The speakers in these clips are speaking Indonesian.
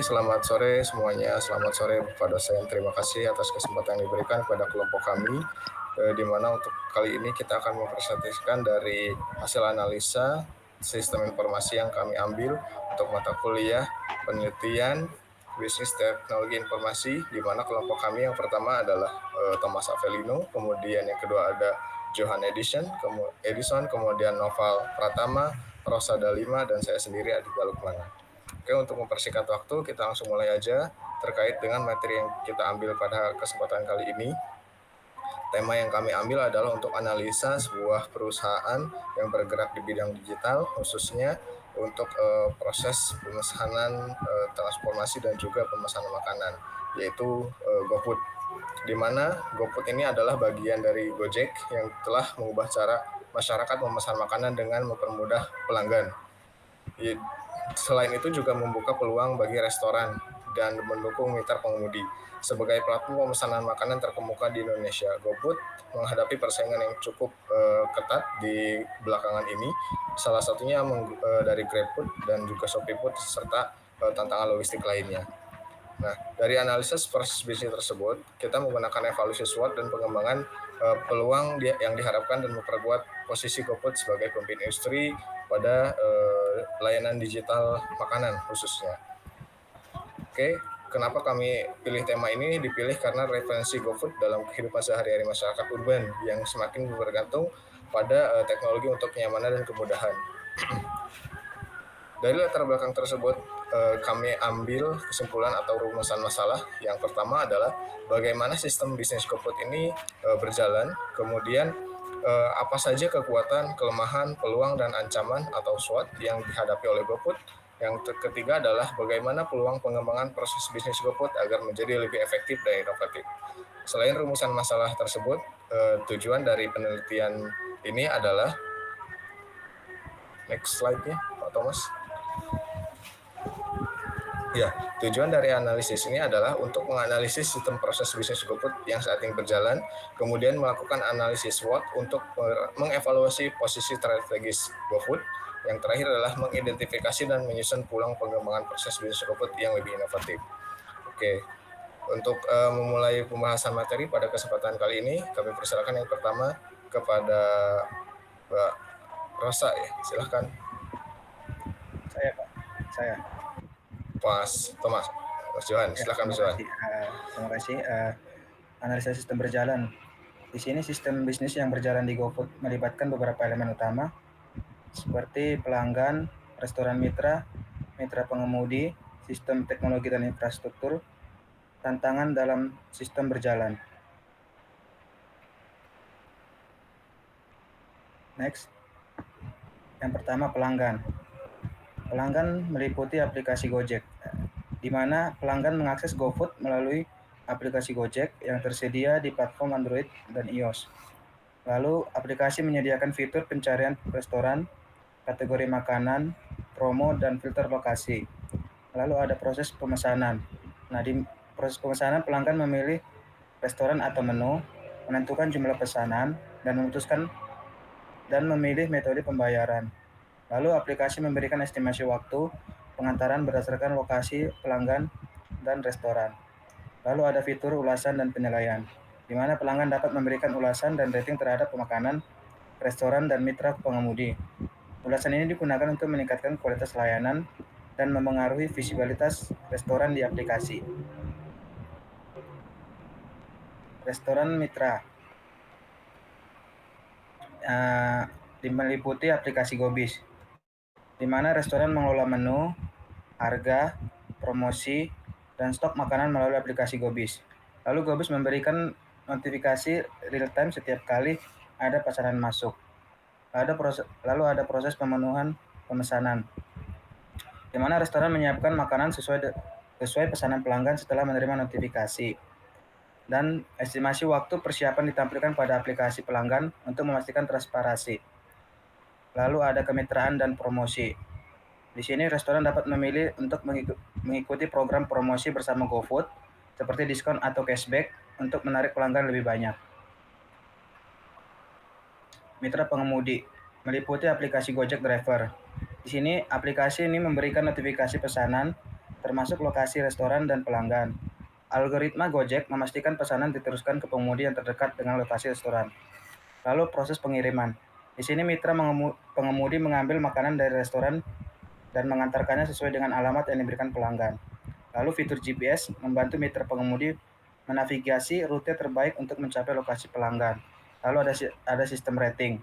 Selamat sore semuanya, selamat sore Bapak dosen. Terima kasih atas kesempatan yang diberikan kepada kelompok kami, di mana untuk kali ini kita akan mempresentasikan dari hasil analisa sistem informasi yang kami ambil untuk mata kuliah penelitian bisnis teknologi informasi, di mana kelompok kami yang pertama adalah Thomas Avelino, kemudian yang kedua ada Johan Edison, kemudian Noval Pratama, Rosa Dalima, dan saya sendiri Aditya Lukmana. Oke, untuk mempersingkat waktu, kita langsung mulai aja terkait dengan materi yang kita ambil pada kesempatan kali ini. Tema yang kami ambil adalah untuk analisa sebuah perusahaan yang bergerak di bidang digital, khususnya untuk proses pemesanan, transformasi, dan juga pemesanan makanan, yaitu GoFood. Di mana GoFood ini adalah bagian dari Gojek yang telah mengubah cara masyarakat memesan makanan dengan mempermudah pelanggan. Selain itu juga membuka peluang bagi restoran dan mendukung mitra pengemudi. Sebagai platform pemesanan makanan terkemuka di Indonesia, GoFood menghadapi persaingan yang cukup ketat di belakangan ini. Salah satunya dari GrabFood dan juga ShopeeFood serta tantangan logistik lainnya. Nah, dari analisis proses bisnis tersebut, kita menggunakan evaluasi SWOT dan pengembangan peluang yang diharapkan dan memperkuat posisi GoFood sebagai pemimpin industri pada layanan digital makanan khususnya. Oke, kenapa kami pilih tema ini? Dipilih karena referensi GoFood dalam kehidupan sehari-hari masyarakat urban yang semakin bergantung pada teknologi untuk kenyamanan dan kemudahan. Dari latar belakang tersebut, kami ambil kesimpulan atau rumusan masalah. Yang pertama adalah bagaimana sistem bisnis GoFood ini berjalan, kemudian apa saja kekuatan, kelemahan, peluang, dan ancaman atau SWOT yang dihadapi oleh GoFood. Yang ketiga adalah bagaimana peluang pengembangan proses bisnis GoFood agar menjadi lebih efektif dan inovatif. Selain rumusan masalah tersebut, tujuan dari penelitian ini adalah next slide-nya, Pak Thomas. Ya, tujuan dari analisis ini adalah untuk menganalisis sistem proses bisnis GoFood yang saat ini berjalan, kemudian melakukan analisis SWOT untuk mengevaluasi posisi strategis GoFood. Yang terakhir adalah mengidentifikasi dan menyusun peluang pengembangan proses bisnis GoFood yang lebih inovatif. Oke, untuk memulai pembahasan materi pada kesempatan kali ini, kami persilakan yang pertama kepada Mbak Rosa ya, silahkan. Saya, Pak. Saya. Mas Thomas, Mas Johan, Ya, silahkan terima Mas Johan. kasih. Analisa sistem berjalan. Di sini sistem bisnis yang berjalan di GoFood melibatkan beberapa elemen utama seperti pelanggan, restoran mitra, mitra pengemudi, sistem teknologi dan infrastruktur, tantangan dalam sistem berjalan. Next. Yang pertama, pelanggan. Pelanggan meliputi aplikasi Gojek, di mana pelanggan mengakses GoFood melalui aplikasi Gojek yang tersedia di platform Android dan iOS. Lalu, aplikasi menyediakan fitur pencarian restoran, kategori makanan, promo, dan filter lokasi. Lalu ada proses pemesanan. Nah, di proses pemesanan pelanggan memilih restoran atau menu, menentukan jumlah pesanan, dan memilih metode pembayaran. Lalu aplikasi memberikan estimasi waktu pengantaran berdasarkan lokasi pelanggan dan restoran. Lalu ada fitur ulasan dan penilaian, di mana pelanggan dapat memberikan ulasan dan rating terhadap makanan, restoran, dan mitra pengemudi. Ulasan ini digunakan untuk meningkatkan kualitas layanan dan memengaruhi visibilitas restoran di aplikasi. Restoran mitra meliputi aplikasi Gobis, di mana restoran mengelola menu, harga, promosi, dan stok makanan melalui aplikasi Gobis. Lalu Gobis memberikan notifikasi real-time setiap kali ada pesanan masuk. Lalu ada proses pemenuhan pemesanan, di mana restoran menyiapkan makanan sesuai pesanan pelanggan setelah menerima notifikasi. Dan estimasi waktu persiapan ditampilkan pada aplikasi pelanggan untuk memastikan transparansi. Lalu ada kemitraan dan promosi. Di sini restoran dapat memilih untuk mengikuti program promosi bersama GoFood seperti diskon atau cashback untuk menarik pelanggan lebih banyak. Mitra pengemudi meliputi aplikasi Gojek Driver. Di sini aplikasi ini memberikan notifikasi pesanan termasuk lokasi restoran dan pelanggan. Algoritma Gojek memastikan pesanan diteruskan ke pengemudi yang terdekat dengan lokasi restoran. Lalu proses pengiriman. Di sini mitra pengemudi mengambil makanan dari restoran dan mengantarkannya sesuai dengan alamat yang diberikan pelanggan. Lalu fitur GPS membantu mitra pengemudi menavigasi rute terbaik untuk mencapai lokasi pelanggan. Lalu ada sistem rating.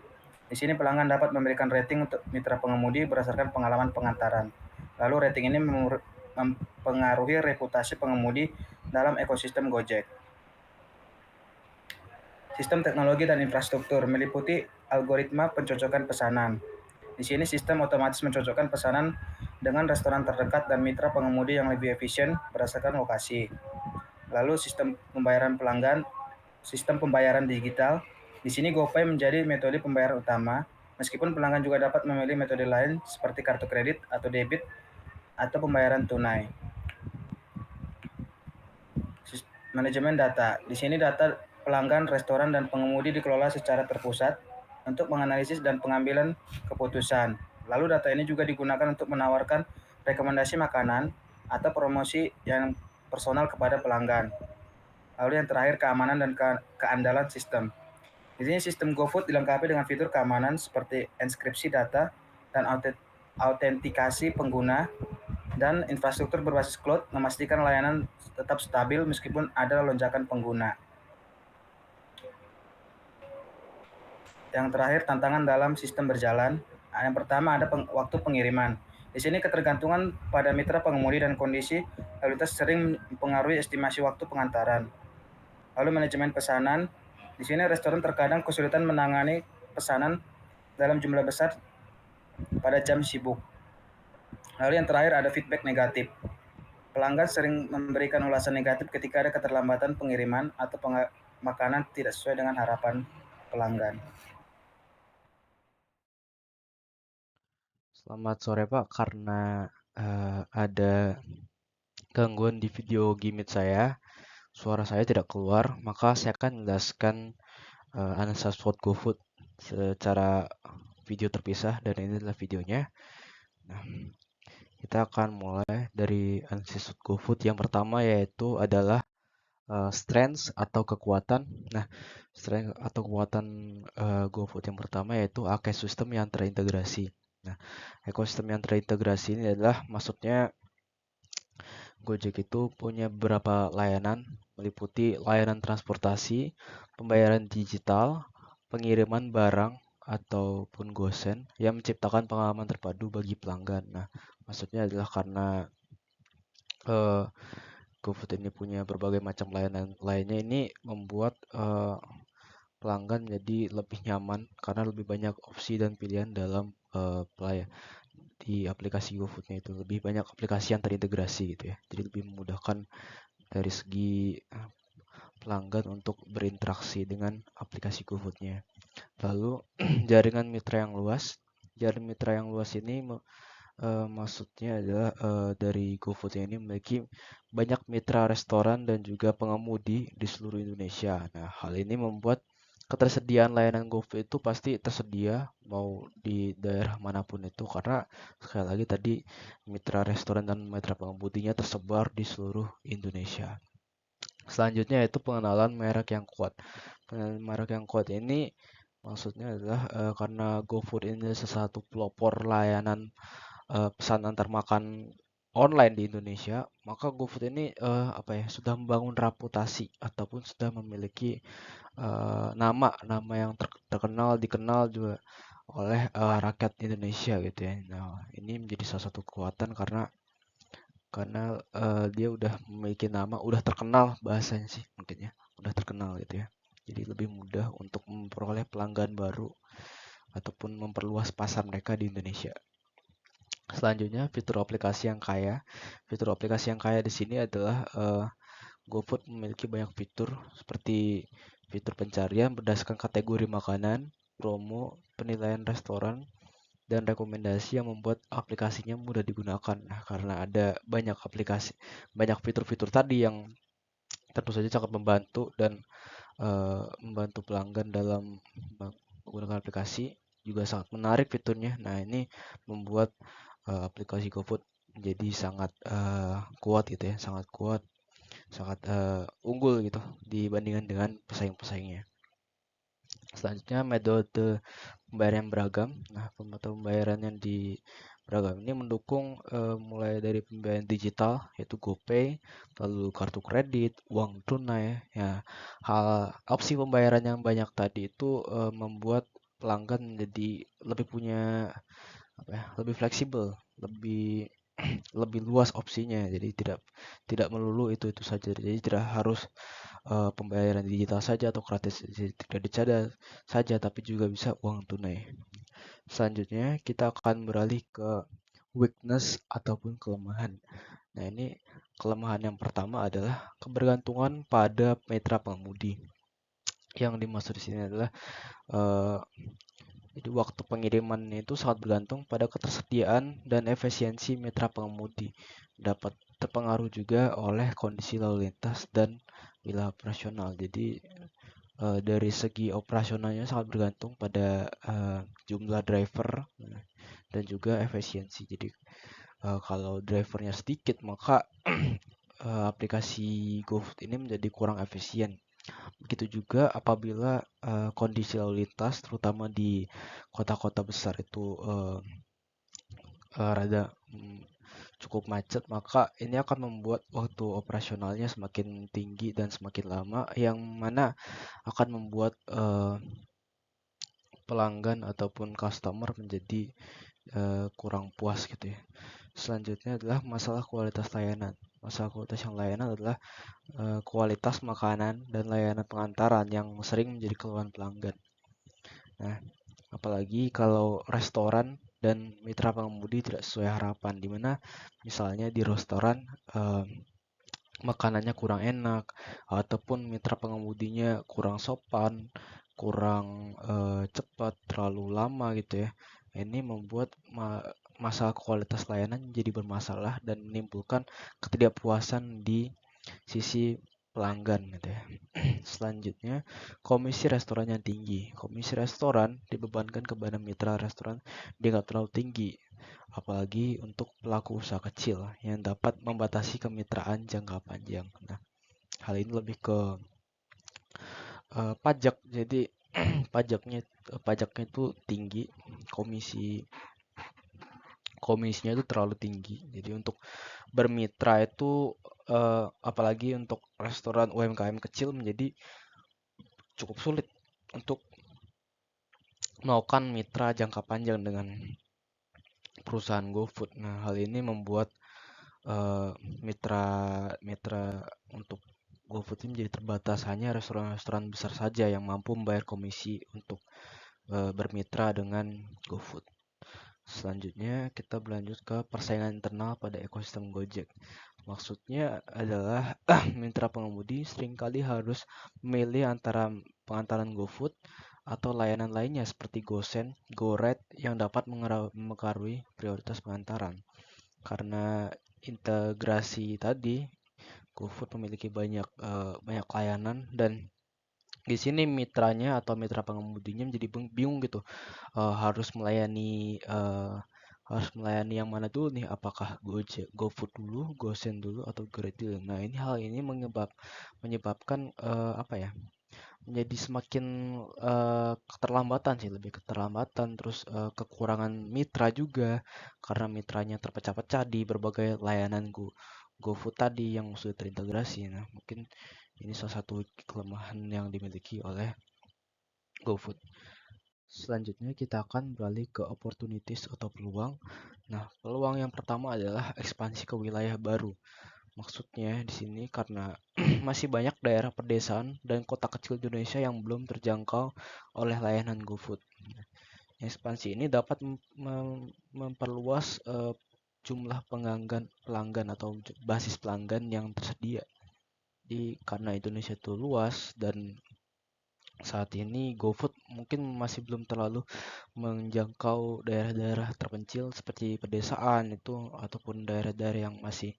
Di sini pelanggan dapat memberikan rating untuk mitra pengemudi berdasarkan pengalaman pengantaran. Lalu rating ini mempengaruhi reputasi pengemudi dalam ekosistem Gojek. Sistem teknologi dan infrastruktur meliputi algoritma pencocokan pesanan. Di sini sistem otomatis mencocokkan pesanan dengan restoran terdekat dan mitra pengemudi yang lebih efisien berdasarkan lokasi. Lalu sistem pembayaran pelanggan, sistem pembayaran digital. Di sini GoPay menjadi metode pembayaran utama, meskipun pelanggan juga dapat memilih metode lain seperti kartu kredit atau debit atau pembayaran tunai. Manajemen data. Di sini data pelanggan, restoran, dan pengemudi dikelola secara terpusat untuk menganalisis dan pengambilan keputusan. Lalu data ini juga digunakan untuk menawarkan rekomendasi makanan atau promosi yang personal kepada pelanggan. Lalu yang terakhir keamanan dan keandalan sistem. Di sini sistem GoFood dilengkapi dengan fitur keamanan seperti enkripsi data dan autentikasi pengguna, dan infrastruktur berbasis cloud memastikan layanan tetap stabil meskipun ada lonjakan pengguna. Yang terakhir, tantangan dalam sistem berjalan. Yang pertama ada waktu pengiriman. Di sini ketergantungan pada mitra pengemudi dan kondisi lalu lintas sering mempengaruhi estimasi waktu pengantaran. Lalu manajemen pesanan. Di sini restoran terkadang kesulitan menangani pesanan dalam jumlah besar pada jam sibuk. Lalu yang terakhir ada feedback negatif. Pelanggan sering memberikan ulasan negatif ketika ada keterlambatan pengiriman atau makanan tidak sesuai dengan harapan pelanggan. Selamat sore Pak, karena ada gangguan di video Gmeet saya, suara saya tidak keluar, maka saya akan menjelaskan analisa spot GoFood secara video terpisah, dan ini adalah videonya. Nah, kita akan mulai dari analisis GoFood. Yang pertama yaitu adalah strengths atau kekuatan. Nah, strength atau kekuatan GoFood yang pertama yaitu ekosistem yang terintegrasi. Nah, ekosistem yang terintegrasi ini adalah maksudnya Gojek itu punya beberapa layanan, meliputi layanan transportasi, pembayaran digital, pengiriman barang ataupun gosen yang menciptakan pengalaman terpadu bagi pelanggan. Nah, maksudnya adalah karena GoFood ini punya berbagai macam layanan lainnya, ini membuat pelanggan menjadi lebih nyaman karena lebih banyak opsi dan pilihan dalam di aplikasi GoFood-nya itu. Lebih banyak aplikasi yang terintegrasi gitu ya. Jadi lebih memudahkan dari segi pelanggan untuk berinteraksi dengan aplikasi GoFood-nya. Lalu jaringan mitra yang luas. Jaringan mitra yang luas ini maksudnya adalah dari GoFood ini memiliki banyak mitra restoran dan juga pengemudi di seluruh Indonesia. Nah, hal ini membuat ketersediaan layanan GoFood itu pasti tersedia mau di daerah manapun itu, karena sekali lagi tadi mitra restoran dan mitra pengemudinya tersebar di seluruh Indonesia. Selanjutnya yaitu pengenalan merek yang kuat. Pengenalan merek yang kuat ini maksudnya adalah karena GoFood ini salah satu pelopor layanan pesan antar makan online di Indonesia, maka GoFood ini sudah membangun reputasi ataupun sudah memiliki nama yang terkenal, dikenal juga oleh rakyat Indonesia gitu ya. Nah, ini menjadi salah satu kekuatan karena dia udah memiliki nama, udah terkenal, bahasanya sih mungkin ya, udah terkenal gitu ya. Jadi lebih mudah untuk memperoleh pelanggan baru ataupun memperluas pasar mereka di Indonesia. Selanjutnya, fitur aplikasi yang kaya. Fitur aplikasi yang kaya di sini adalah GoFood memiliki banyak fitur seperti fitur pencarian berdasarkan kategori makanan, promo, penilaian restoran, dan rekomendasi yang membuat aplikasinya mudah digunakan. Nah, karena ada banyak fitur-fitur tadi yang tentu saja sangat membantu dan membantu pelanggan dalam menggunakan aplikasi, juga sangat menarik fiturnya. Nah, ini membuat aplikasi GoFood menjadi sangat kuat gitu ya, sangat kuat, sangat unggul gitu dibandingkan dengan pesaing-pesaingnya. Selanjutnya metode pembayaran yang beragam. Nah, metode pembayaran yang beragam ini mendukung mulai dari pembayaran digital yaitu GoPay, lalu kartu kredit, uang tunai. Ya, opsi pembayaran yang banyak tadi itu membuat pelanggan menjadi lebih punya lebih fleksibel, lebih lebih luas opsinya. Jadi tidak melulu itu saja. Jadi tidak harus pembayaran digital saja atau kredit saja, tapi juga bisa uang tunai. Selanjutnya kita akan beralih ke weakness ataupun kelemahan. Nah, ini kelemahan yang pertama adalah kebergantungan pada mitra pengemudi. Yang dimaksud di sini adalah jadi waktu pengiriman itu sangat bergantung pada ketersediaan dan efisiensi mitra pengemudi. Dapat terpengaruh juga oleh kondisi lalu lintas dan wilayah operasional. Jadi dari segi operasionalnya sangat bergantung pada jumlah driver dan juga efisiensi. Jadi kalau drivernya sedikit maka aplikasi GoFood ini menjadi kurang efisien. Begitu juga apabila kondisi lalu lintas terutama di kota-kota besar itu rada cukup macet, maka ini akan membuat waktu operasionalnya semakin tinggi dan semakin lama, yang mana akan membuat pelanggan ataupun customer menjadi kurang puas gitu ya. Selanjutnya adalah masalah kualitas layanan. Masalah kualitas yang layanan adalah kualitas makanan dan layanan pengantaran yang sering menjadi keluhan pelanggan. Nah, apalagi kalau restoran dan mitra pengemudi tidak sesuai harapan, di mana misalnya di restoran makanannya kurang enak ataupun mitra pengemudinya kurang sopan, kurang cepat, terlalu lama gitu ya. Ini membuat masalah kualitas layanan jadi bermasalah dan menimbulkan ketidakpuasan di sisi pelanggan gitu ya. Selanjutnya, komisi restoran yang tinggi. Komisi restoran dibebankan kepada mitra restoran dianggap terlalu tinggi, apalagi untuk pelaku usaha kecil yang dapat membatasi kemitraan jangka panjang. Nah, hal ini lebih ke pajak. Jadi pajaknya itu tinggi, komisinya itu terlalu tinggi. Jadi untuk bermitra itu apalagi untuk restoran UMKM kecil menjadi cukup sulit untuk melakukan mitra jangka panjang dengan perusahaan GoFood. Nah, hal ini membuat mitra untuk GoFood ini menjadi terbatas, hanya restoran-restoran besar saja yang mampu membayar komisi untuk bermitra dengan GoFood. Selanjutnya kita berlanjut ke persaingan internal pada ekosistem Gojek. Maksudnya adalah mitra pengemudi seringkali harus memilih antara pengantaran GoFood atau layanan lainnya seperti GoSend, GoRide yang dapat mengaruhi prioritas pengantaran. Karena integrasi tadi, GoFood memiliki banyak layanan, dan di sini mitranya atau mitra pengemudinya menjadi bingung gitu, harus melayani yang mana dulu nih, apakah Gojek, GoFood dulu, GoSend dulu, atau GoRide dulu. Nah, hal ini menyebabkan menjadi semakin keterlambatan sih, lebih keterlambatan, terus kekurangan mitra juga karena mitranya terpecah-pecah di berbagai layanan GoFood tadi yang sudah terintegrasi. Nah, mungkin ini salah satu kelemahan yang dimiliki oleh GoFood. Selanjutnya kita akan beralih ke opportunities atau peluang. Nah, peluang yang pertama adalah ekspansi ke wilayah baru. Maksudnya di sini karena masih banyak daerah pedesaan dan kota kecil di Indonesia yang belum terjangkau oleh layanan GoFood. Ekspansi ini dapat memperluas jumlah pelanggan atau basis pelanggan yang tersedia. Jadi karena Indonesia itu luas dan saat ini GoFood mungkin masih belum terlalu menjangkau daerah-daerah terpencil seperti pedesaan itu, ataupun daerah-daerah yang masih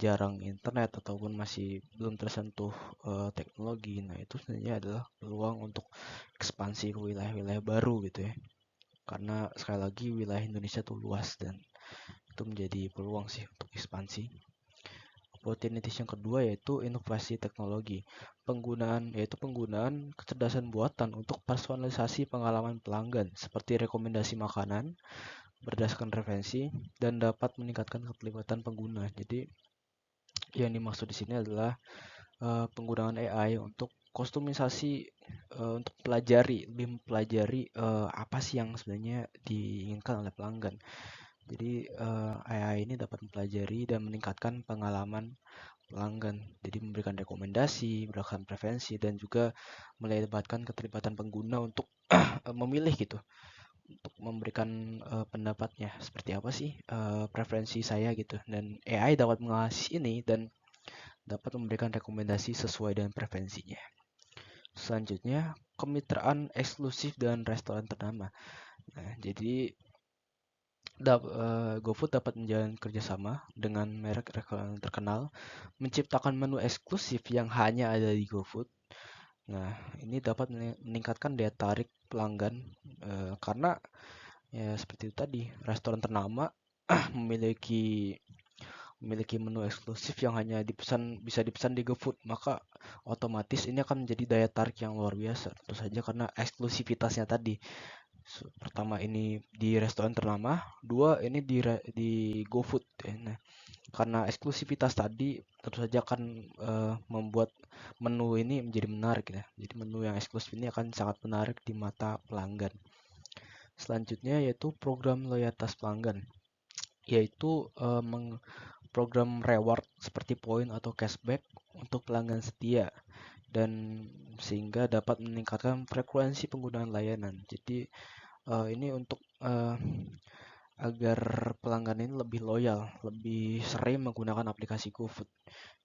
jarang internet ataupun masih belum tersentuh teknologi. Nah, itu sebenarnya adalah peluang untuk ekspansi ke wilayah-wilayah baru gitu ya. Karena sekali lagi wilayah Indonesia itu luas dan itu menjadi peluang sih untuk ekspansi. Opportunities yang kedua yaitu inovasi teknologi. Penggunaan kecerdasan buatan untuk personalisasi pengalaman pelanggan seperti rekomendasi makanan berdasarkan referensi dan dapat meningkatkan keterlibatan pengguna. Jadi yang dimaksud di sini adalah penggunaan AI untuk kostumisasi, untuk lebih mempelajari apa sih yang sebenarnya diinginkan oleh pelanggan. Jadi AI ini dapat mempelajari dan meningkatkan pengalaman pelanggan. Jadi memberikan rekomendasi, berdasarkan preferensi, dan juga melibatkan keterlibatan pengguna untuk memilih gitu, untuk memberikan pendapatnya seperti apa sih preferensi saya gitu. Dan AI dapat mengawasi ini dan dapat memberikan rekomendasi sesuai dengan preferensinya. Selanjutnya, kemitraan eksklusif dengan restoran ternama. Nah, jadi GoFood dapat menjalin kerjasama dengan merek restoran terkenal, menciptakan menu eksklusif yang hanya ada di GoFood. Nah, ini dapat meningkatkan daya tarik pelanggan karena ya seperti itu tadi, restoran ternama memiliki menu eksklusif yang hanya bisa dipesan di GoFood, maka otomatis ini akan menjadi daya tarik yang luar biasa. Tentu saja karena eksklusivitasnya tadi. Pertama ini di restoran ternama, dua ini di GoFood. Nah, karena eksklusivitas tadi tentu saja akan membuat menu ini menjadi menarik ya. Jadi menu yang eksklusif ini akan sangat menarik di mata pelanggan. Selanjutnya yaitu program loyalitas pelanggan, yaitu program reward seperti poin atau cashback untuk pelanggan setia dan sehingga dapat meningkatkan frekuensi penggunaan layanan. Jadi ini untuk agar pelanggan ini lebih loyal, lebih sering menggunakan aplikasi GoFood.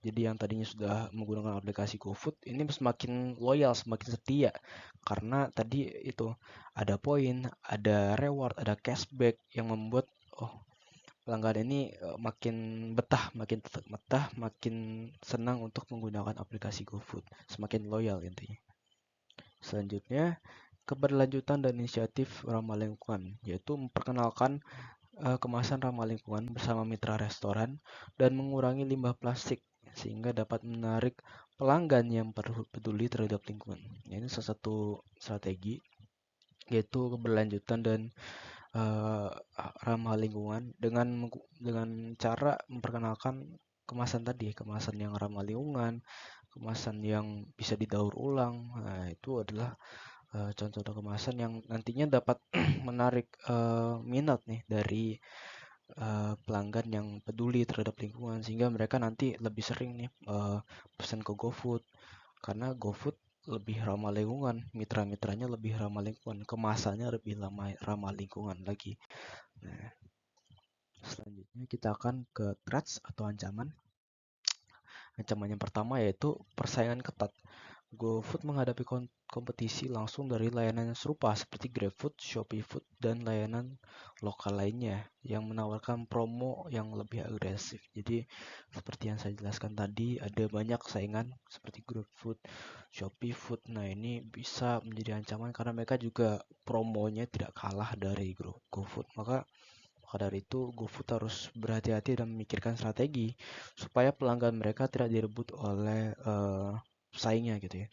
Jadi yang tadinya sudah menggunakan aplikasi GoFood ini semakin loyal, semakin setia karena tadi itu ada poin, ada reward, ada cashback yang membuat pelanggan ini makin betah, makin senang untuk menggunakan aplikasi GoFood, semakin loyal intinya. Selanjutnya, keberlanjutan dan inisiatif ramah lingkungan, yaitu memperkenalkan kemasan ramah lingkungan bersama mitra restoran dan mengurangi limbah plastik sehingga dapat menarik pelanggan yang peduli terhadap lingkungan. Ini salah satu strategi, yaitu keberlanjutan dan ramah lingkungan dengan cara memperkenalkan kemasan yang ramah lingkungan, kemasan yang bisa didaur ulang. Nah, itu adalah contoh kemasan yang nantinya dapat menarik minat nih dari pelanggan yang peduli terhadap lingkungan sehingga mereka nanti lebih sering nih pesan ke GoFood karena GoFood lebih ramah lingkungan, mitra-mitranya lebih ramah lingkungan, kemasannya lebih ramah lingkungan lagi. Nah, selanjutnya kita akan ke threats atau ancaman. Ancaman yang pertama yaitu persaingan ketat. GoFood menghadapi kompetisi langsung dari layanan yang serupa seperti GrabFood, ShopeeFood, dan layanan lokal lainnya yang menawarkan promo yang lebih agresif. Jadi seperti yang saya jelaskan tadi, ada banyak saingan seperti GrabFood, ShopeeFood. Nah, ini bisa menjadi ancaman karena mereka juga promonya tidak kalah dari GoFood. Maka dari itu GoFood harus berhati-hati dan memikirkan strategi supaya pelanggan mereka tidak direbut oleh pesaingnya gitu ya.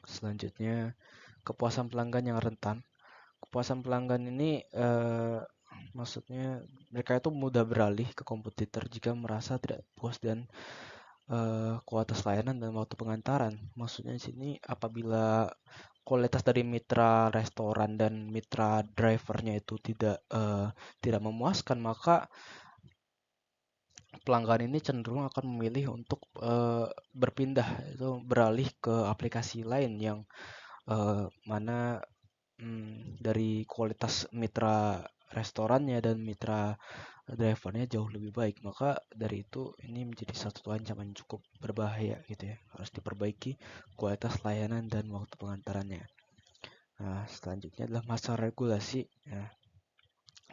Selanjutnya, kepuasan pelanggan yang rentan. Kepuasan pelanggan ini maksudnya mereka itu mudah beralih ke kompetitor jika merasa tidak puas dan kualitas layanan dan waktu pengantaran. Maksudnya di sini apabila kualitas dari mitra restoran dan mitra drivernya itu tidak memuaskan, maka pelanggan ini cenderung akan memilih untuk berpindah itu beralih ke aplikasi lain yang mana dari kualitas mitra restorannya dan mitra drivernya jauh lebih baik. Maka dari itu ini menjadi satu ancaman cukup berbahaya gitu ya. Harus diperbaiki kualitas layanan dan waktu pengantarannya. Nah, selanjutnya adalah masalah regulasi. Nah,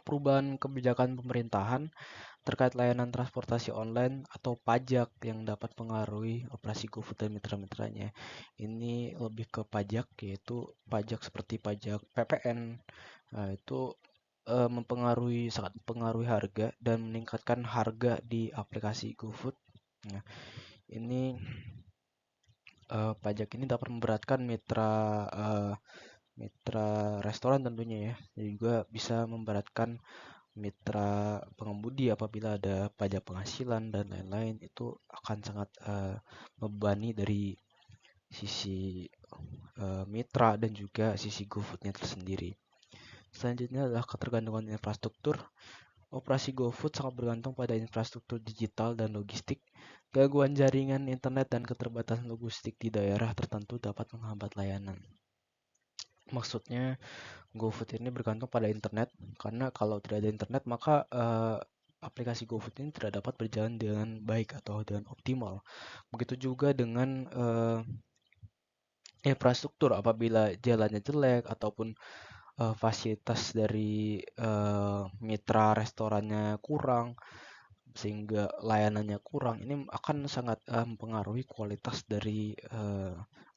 perubahan kebijakan pemerintahan terkait layanan transportasi online atau pajak yang dapat mengaruhi operasi GoFood dan mitra-mitranya. Ini lebih ke pajak, yaitu pajak seperti pajak PPN. Nah, itu sangat mempengaruhi harga dan meningkatkan harga di aplikasi GoFood. Nah, ini pajak ini dapat memberatkan mitra restoran tentunya ya, dan juga bisa memberatkan mitra pengemudi apabila ada pajak penghasilan dan lain-lain. Itu akan sangat membebani dari sisi mitra dan juga sisi GoFood-nya tersendiri. Selanjutnya adalah ketergantungan infrastruktur. Operasi GoFood sangat bergantung pada infrastruktur digital dan logistik. Gangguan jaringan internet dan keterbatasan logistik di daerah tertentu dapat menghambat layanan. Maksudnya GoFood ini bergantung pada internet, karena kalau tidak ada internet maka aplikasi GoFood ini tidak dapat berjalan dengan baik atau dengan optimal. Begitu juga dengan infrastruktur, apabila jalannya jelek ataupun fasilitas dari mitra restorannya kurang sehingga layanannya kurang, ini akan sangat mempengaruhi kualitas dari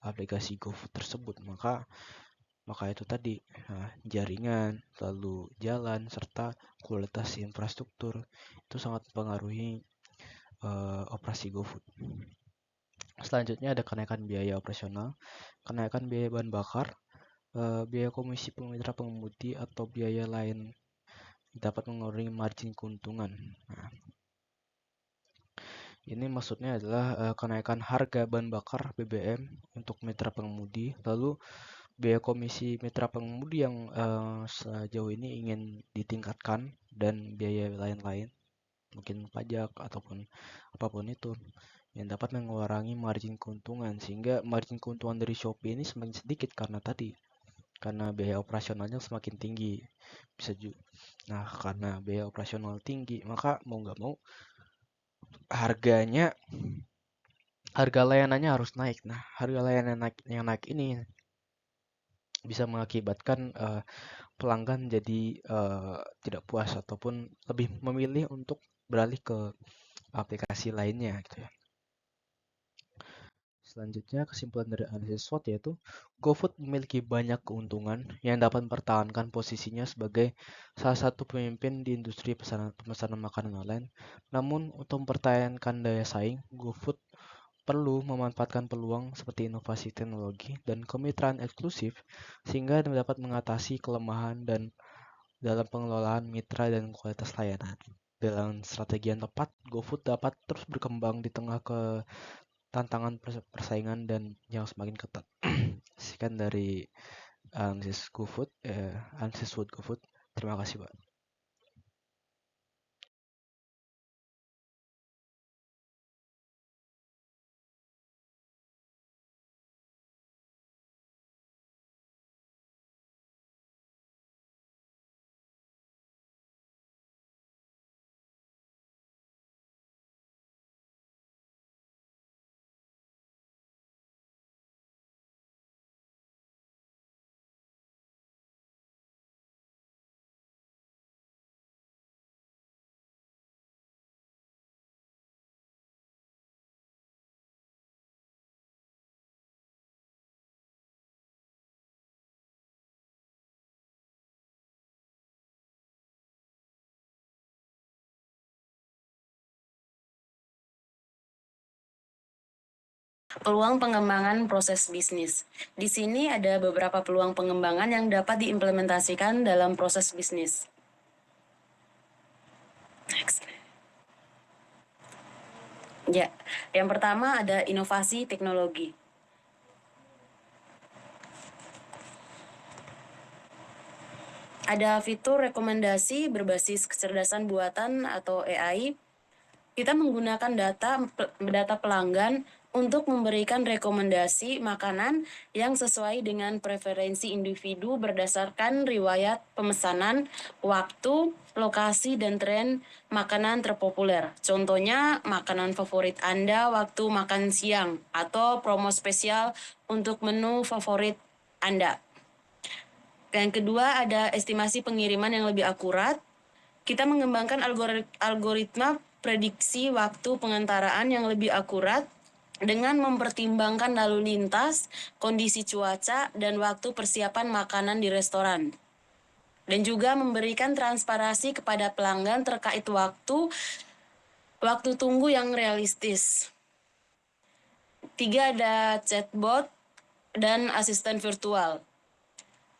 aplikasi GoFood tersebut. Maka itu tadi, jaringan, lalu jalan, serta kualitas infrastruktur itu sangat mempengaruhi operasi GoFood. Selanjutnya ada kenaikan biaya operasional, kenaikan biaya bahan bakar, biaya komisi mitra pengemudi atau biaya lain dapat mengurangi margin keuntungan. Nah, ini maksudnya adalah kenaikan harga bahan bakar BBM untuk mitra pengemudi, lalu biaya komisi mitra pengemudi yang sejauh ini ingin ditingkatkan, dan biaya lain-lain, mungkin pajak ataupun apapun itu, yang dapat mengurangi margin keuntungan, sehingga margin keuntungan dari Shopee ini semakin sedikit karena biaya operasionalnya semakin tinggi. Nah, karena biaya operasional tinggi, maka mau nggak mau harga layanannya harus naik. Nah, harga layanan yang naik ini bisa mengakibatkan pelanggan jadi tidak puas ataupun lebih memilih untuk beralih ke aplikasi lainnya gitu ya. Selanjutnya, kesimpulan dari analisis SWOT yaitu GoFood memiliki banyak keuntungan yang dapat mempertahankan posisinya sebagai salah satu pemimpin di industri pemesanan makanan online. Namun, untuk mempertahankan daya saing, GoFood perlu memanfaatkan peluang seperti inovasi teknologi dan kemitraan eksklusif sehingga dapat mengatasi kelemahan dan dalam pengelolaan mitra dan kualitas layanan. Dengan strategi yang tepat, GoFood dapat terus berkembang di tengah tantangan persaingan dan yang semakin ketat. Sekian dari analisis GoFood, analisis GoFood. Terima kasih, Pak. Peluang pengembangan proses bisnis. Di sini ada beberapa peluang pengembangan yang dapat diimplementasikan dalam proses bisnis. Next. Ya, yang pertama ada inovasi teknologi. Ada fitur rekomendasi berbasis kecerdasan buatan atau AI. Kita menggunakan data pelanggan untuk memberikan rekomendasi makanan yang sesuai dengan preferensi individu berdasarkan riwayat pemesanan, waktu, lokasi, dan tren makanan terpopuler. Contohnya, makanan favorit Anda waktu makan siang atau promo spesial untuk menu favorit Anda. Yang kedua, ada estimasi pengiriman yang lebih akurat. Kita mengembangkan algoritma prediksi waktu pengantaraan yang lebih akurat dengan mempertimbangkan lalu lintas, kondisi cuaca, dan waktu persiapan makanan di restoran. dan juga memberikan transparansi kepada pelanggan terkait waktu tunggu yang realistis. 3 ada chatbot dan asisten virtual.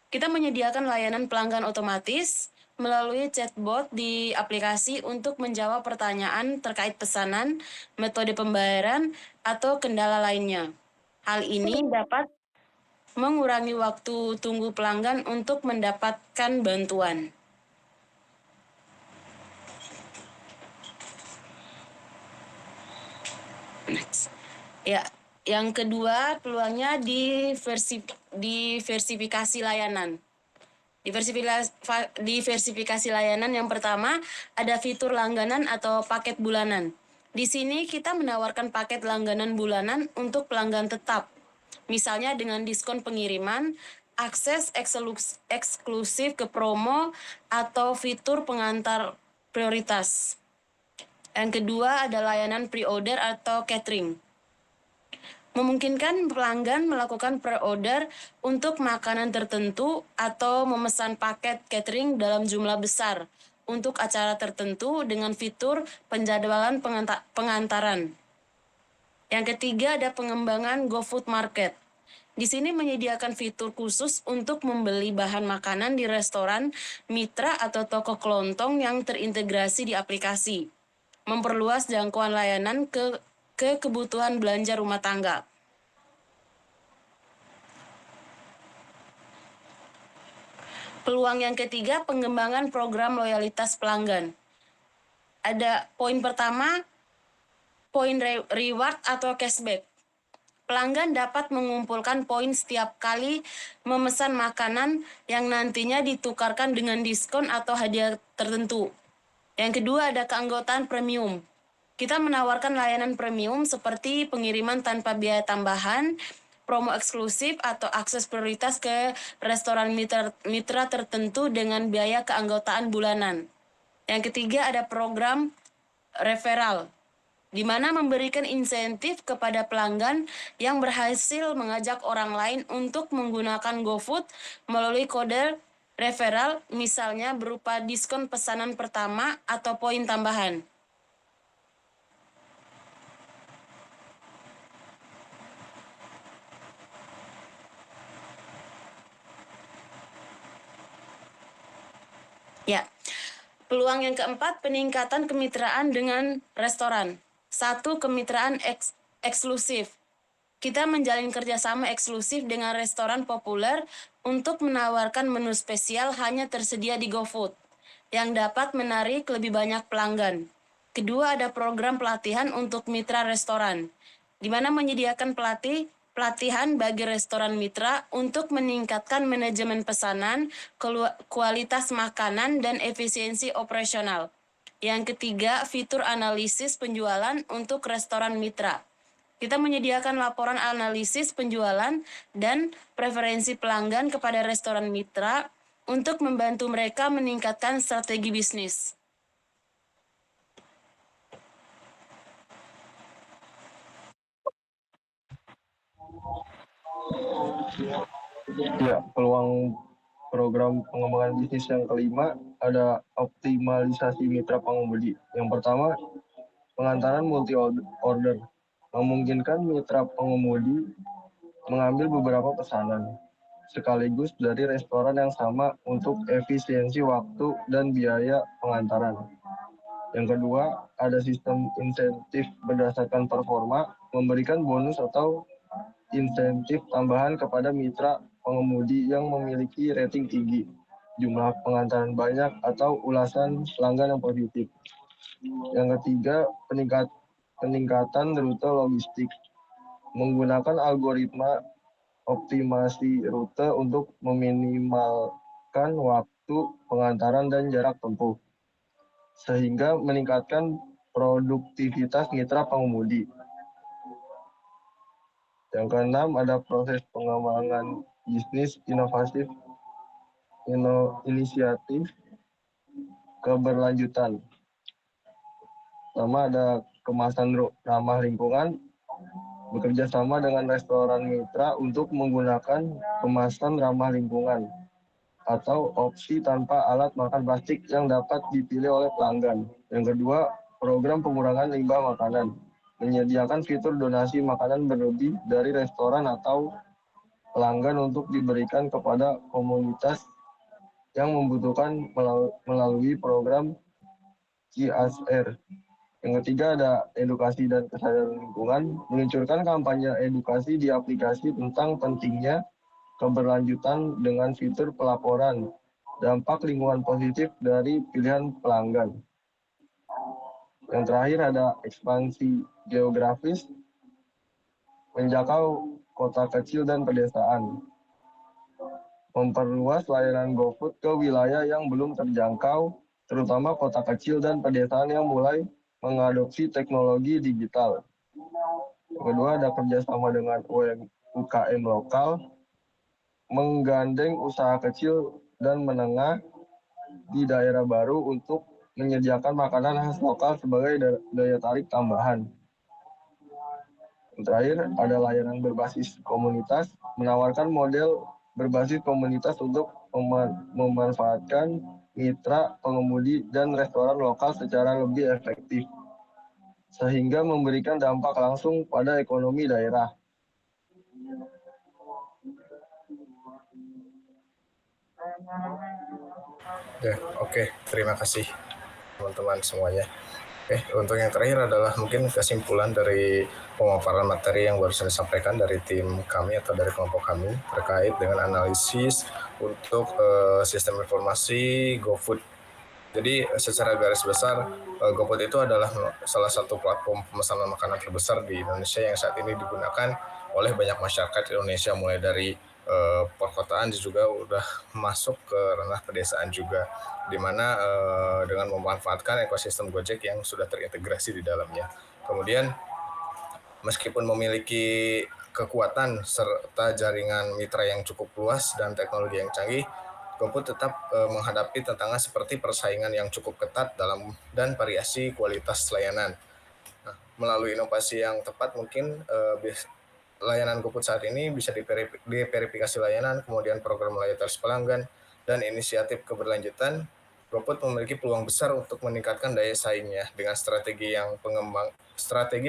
Kita menyediakan layanan pelanggan otomatis melalui chatbot di aplikasi untuk menjawab pertanyaan terkait pesanan, metode pembayaran, atau kendala lainnya. Hal ini dapat mengurangi waktu tunggu pelanggan untuk mendapatkan bantuan. Next. Ya, yang kedua peluangnya diversifikasi layanan. Diversifikasi layanan yang pertama ada fitur langganan atau paket bulanan. Di sini kita menawarkan paket langganan bulanan untuk pelanggan tetap. Misalnya dengan diskon pengiriman, akses eksklusif ke promo, atau fitur pengantar prioritas. Yang kedua ada layanan pre-order atau catering. Memungkinkan pelanggan melakukan pre-order untuk makanan tertentu atau memesan paket catering dalam jumlah besar untuk acara tertentu dengan fitur penjadwalan pengantaran. Yang ketiga ada pengembangan GoFood Market. Di sini menyediakan fitur khusus untuk membeli bahan makanan di restoran, mitra, atau toko kelontong yang terintegrasi di aplikasi. Memperluas jangkauan layanan ke kebutuhan belanja rumah tangga. Peluang yang ketiga, pengembangan program loyalitas pelanggan. Ada poin pertama, poin reward atau cashback. Pelanggan dapat mengumpulkan poin setiap kali memesan makanan yang nantinya ditukarkan dengan diskon atau hadiah tertentu. Yang kedua ada keanggotaan premium. Kita menawarkan layanan premium seperti pengiriman tanpa biaya tambahan, promo eksklusif, atau akses prioritas ke restoran mitra tertentu dengan biaya keanggotaan bulanan. Yang ketiga ada program referral, di mana memberikan insentif kepada pelanggan yang berhasil mengajak orang lain untuk menggunakan GoFood melalui kode referral, misalnya berupa diskon pesanan pertama atau poin tambahan. Ya, peluang yang keempat, peningkatan kemitraan dengan restoran. 1. Kemitraan eksklusif. Kita menjalin kerjasama eksklusif dengan restoran populer untuk menawarkan menu spesial hanya tersedia di GoFood, yang dapat menarik lebih banyak pelanggan. Kedua, ada program pelatihan untuk mitra restoran, di mana menyediakan pelatihan bagi restoran mitra untuk meningkatkan manajemen pesanan, kualitas makanan, dan efisiensi operasional. Yang ketiga, fitur analisis penjualan untuk restoran mitra. Kita menyediakan laporan analisis penjualan dan preferensi pelanggan kepada restoran mitra untuk membantu mereka meningkatkan strategi bisnis. Ya, peluang program pengembangan bisnis yang kelima ada optimalisasi mitra pengemudi. Yang pertama, pengantaran multi order, memungkinkan mitra pengemudi mengambil beberapa pesanan sekaligus dari restoran yang sama untuk efisiensi waktu dan biaya pengantaran. Yang kedua, ada sistem insentif berdasarkan performa, memberikan bonus atau insentif tambahan kepada mitra pengemudi yang memiliki rating tinggi, jumlah pengantaran banyak, atau ulasan pelanggan yang positif. Yang ketiga, peningkatan rute logistik, menggunakan algoritma optimasi rute untuk meminimalkan waktu pengantaran dan jarak tempuh, sehingga meningkatkan produktivitas mitra pengemudi. Yang keenam, ada proses pengembangan bisnis inisiatif keberlanjutan. Pertama, ada kemasan ramah lingkungan, bekerja sama dengan restoran mitra untuk menggunakan kemasan ramah lingkungan atau opsi tanpa alat makan plastik yang dapat dipilih oleh pelanggan. Yang kedua, program pengurangan limbah makanan. Menyediakan fitur donasi makanan berlebih dari restoran atau pelanggan untuk diberikan kepada komunitas yang membutuhkan melalui program CSR. Yang ketiga ada edukasi dan kesadaran lingkungan, meluncurkan kampanye edukasi di aplikasi tentang pentingnya keberlanjutan dengan fitur pelaporan dampak lingkungan positif dari pilihan pelanggan. Yang terakhir ada ekspansi geografis, menjangkau kota kecil dan pedesaan, memperluas layanan GoFood ke wilayah yang belum terjangkau, terutama kota kecil dan pedesaan yang mulai mengadopsi teknologi digital. Yang kedua ada kerjasama dengan UKM lokal, menggandeng usaha kecil dan menengah di daerah baru untuk menyediakan makanan khas lokal sebagai daya tarik tambahan. Yang terakhir ada layanan berbasis komunitas, menawarkan model berbasis komunitas untuk memanfaatkan mitra, pengemudi, dan restoran lokal secara lebih efektif, sehingga memberikan dampak langsung pada ekonomi daerah. Ya, oke. Terima kasih teman-teman semuanya. Untuk yang terakhir adalah mungkin kesimpulan dari pemaparan materi yang baru saya sampaikan dari tim kami atau dari kelompok kami terkait dengan analisis untuk sistem informasi GoFood. Jadi secara garis besar GoFood itu adalah salah satu platform pemesanan makanan terbesar di Indonesia yang saat ini digunakan oleh banyak masyarakat Indonesia, mulai dari perkotaan juga udah masuk ke ranah pedesaan juga, di mana dengan memanfaatkan ekosistem Gojek yang sudah terintegrasi di dalamnya. Kemudian meskipun memiliki kekuatan serta jaringan mitra yang cukup luas dan teknologi yang canggih, GoFood tetap menghadapi tantangan seperti persaingan yang cukup ketat dan variasi kualitas layanan. Nah, melalui inovasi yang tepat mungkin layanan GoFood saat ini bisa diverifikasi layanan, kemudian program loyalitas pelanggan, dan inisiatif keberlanjutan. GoFood memiliki peluang besar untuk meningkatkan daya saingnya dengan strategi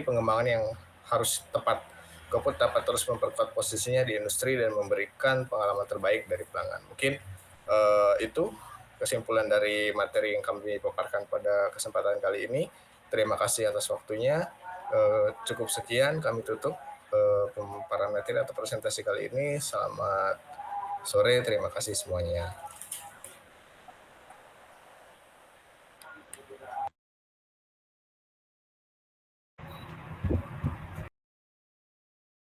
pengembangan yang harus tepat. GoFood dapat terus memperkuat posisinya di industri dan memberikan pengalaman terbaik dari pelanggan. Mungkin itu kesimpulan dari materi yang kami paparkan pada kesempatan kali ini. Terima kasih atas waktunya. Cukup sekian, kami tutup pemaparan materi atau presentasi kali ini. Selamat sore, terima kasih semuanya.